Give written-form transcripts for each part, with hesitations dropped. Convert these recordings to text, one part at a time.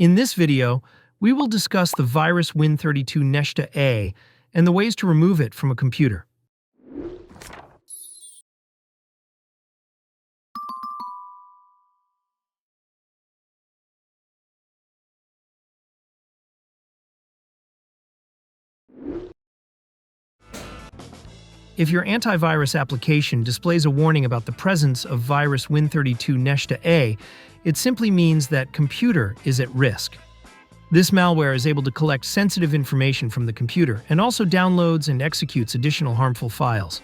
In this video, we will discuss the virus Win32 Neshta.A and the ways to remove it from a computer. If your antivirus application displays a warning about the presence of virus Win32 Neshta.A, it simply means that computer is at risk. This malware is able to collect sensitive information from the computer and also downloads and executes additional harmful files.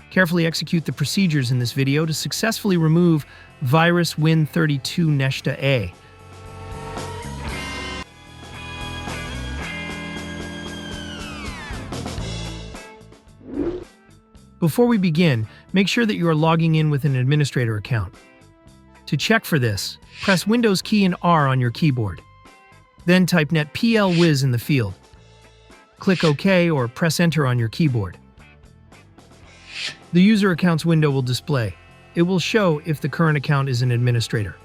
Carefully execute the procedures in this video to successfully remove virus Win32 Neshta.A. Before we begin, make sure that you are logging in with an administrator account. To check for this, press Windows key and R on your keyboard. Then type netplwiz in the field. Click OK or press Enter on your keyboard. The User Accounts window will display. It will show if the current account is an administrator.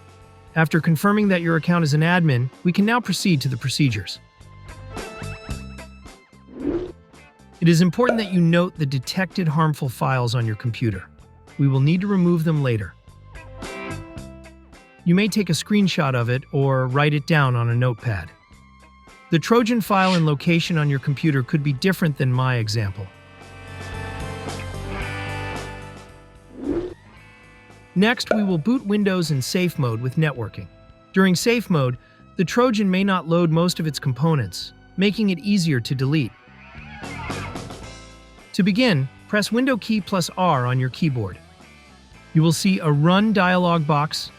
After confirming that your account is an admin, we can now proceed to the procedures. It is important that you note the detected harmful files on your computer. We will need to remove them later. You may take a screenshot of it or write it down on a notepad. The Trojan file and location on your computer could be different than my example. Next, we will boot Windows in safe mode with networking. During safe mode, the Trojan may not load most of its components, making it easier to delete. To begin, press Window key plus R on your keyboard. You will see a Run dialog box.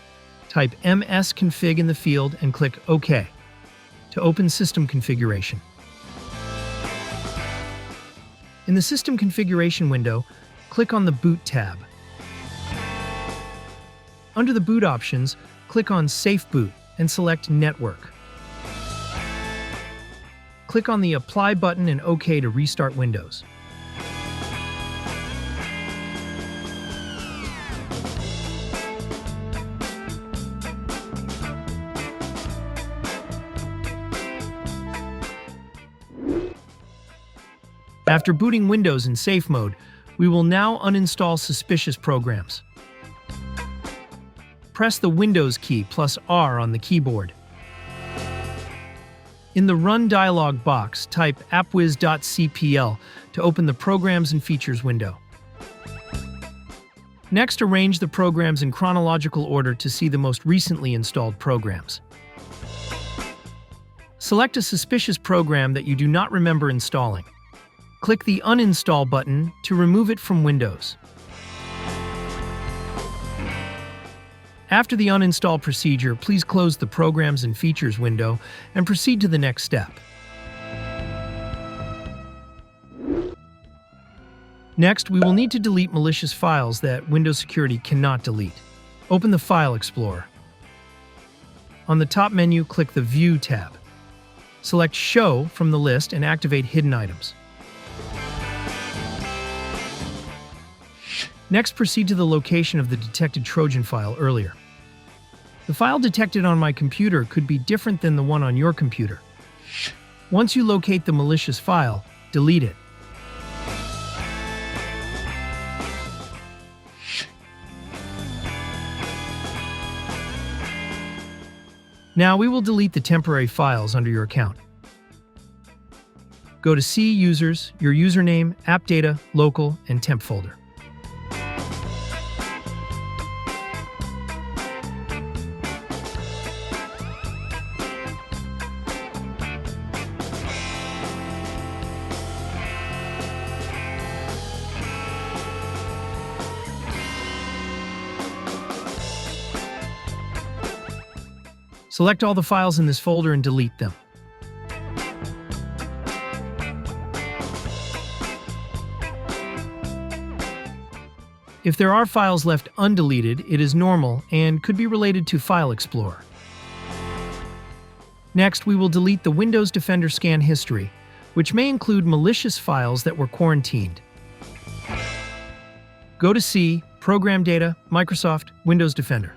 Type msconfig in the field and click OK to open System Configuration. In the System Configuration window, click on the Boot tab. Under the Boot options, click on Safe Boot and select Network. Click on the Apply button and OK to restart Windows. After booting Windows in safe mode, we will now uninstall suspicious programs. Press the Windows key plus R on the keyboard. In the Run dialog box, type appwiz.cpl to open the Programs and Features window. Next, arrange the programs in chronological order to see the most recently installed programs. Select a suspicious program that you do not remember installing. Click the Uninstall button to remove it from Windows. After the uninstall procedure, please close the Programs and Features window and proceed to the next step. Next, we will need to delete malicious files that Windows Security cannot delete. Open the File Explorer. On the top menu, click the View tab. Select Show from the list and activate Hidden Items. Next, proceed to the location of the detected Trojan file earlier. The file detected on my computer could be different than the one on your computer. Once you locate the malicious file, delete it. Now we will delete the temporary files under your account. Go to C Users, your username, App Data, Local, and Temp folder. Select all the files in this folder and delete them. If there are files left undeleted, it is normal and could be related to File Explorer. Next, we will delete the Windows Defender scan history, which may include malicious files that were quarantined. Go to C, Program Data, Microsoft, Windows Defender.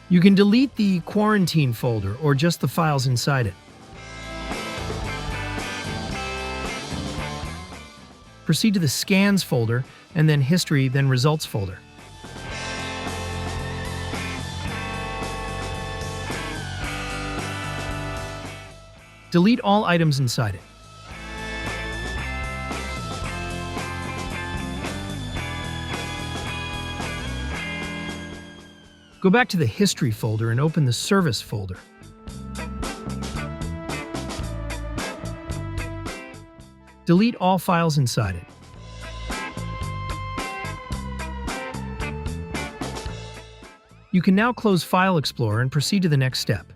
You can delete the quarantine folder or just the files inside it. Proceed to the Scans folder, and then History, then Results folder. Delete all items inside it. Go back to the History folder and open the Service folder. Delete all files inside it. You can now close File Explorer and proceed to the next step.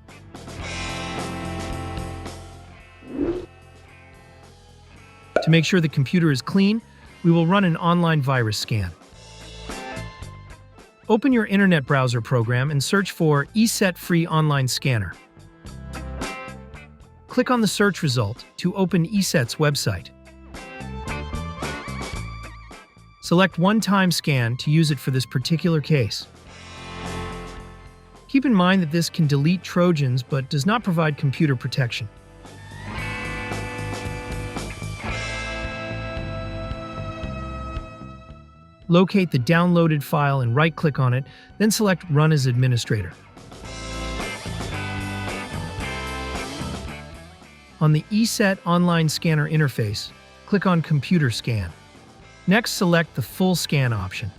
To make sure the computer is clean, we will run an online virus scan. Open your internet browser program and search for ESET Free Online Scanner. Click on the search result to open ESET's website. Select One-Time Scan to use it for this particular case. Keep in mind that this can delete Trojans but does not provide computer protection. Locate the downloaded file and right-click on it, then select Run as Administrator. On the ESET Online Scanner interface, click on Computer Scan. Next, select the Full Scan option.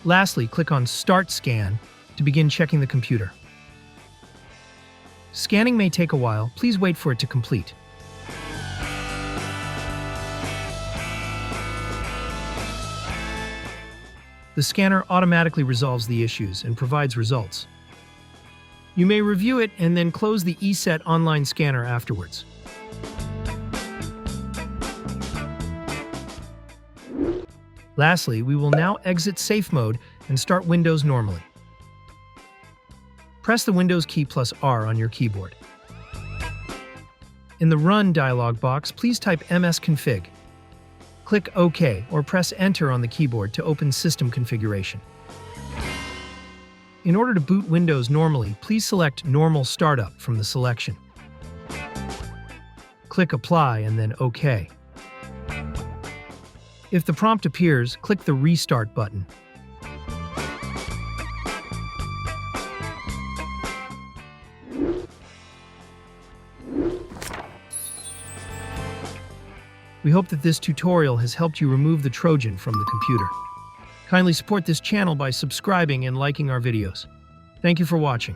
Lastly, click on Start Scan to begin checking the computer. Scanning may take a while. Please wait for it to complete. The scanner automatically resolves the issues and provides results. You may review it and then close the ESET Online Scanner afterwards. Lastly, we will now exit Safe Mode and start Windows normally. Press the Windows key plus R on your keyboard. In the Run dialog box, please type msconfig. Click OK or press Enter on the keyboard to open System Configuration. In order to boot Windows normally, please select Normal Startup from the selection. Click Apply and then OK. If the prompt appears, click the Restart button. We hope that this tutorial has helped you remove the Trojan from the computer. Kindly support this channel by subscribing and liking our videos. Thank you for watching.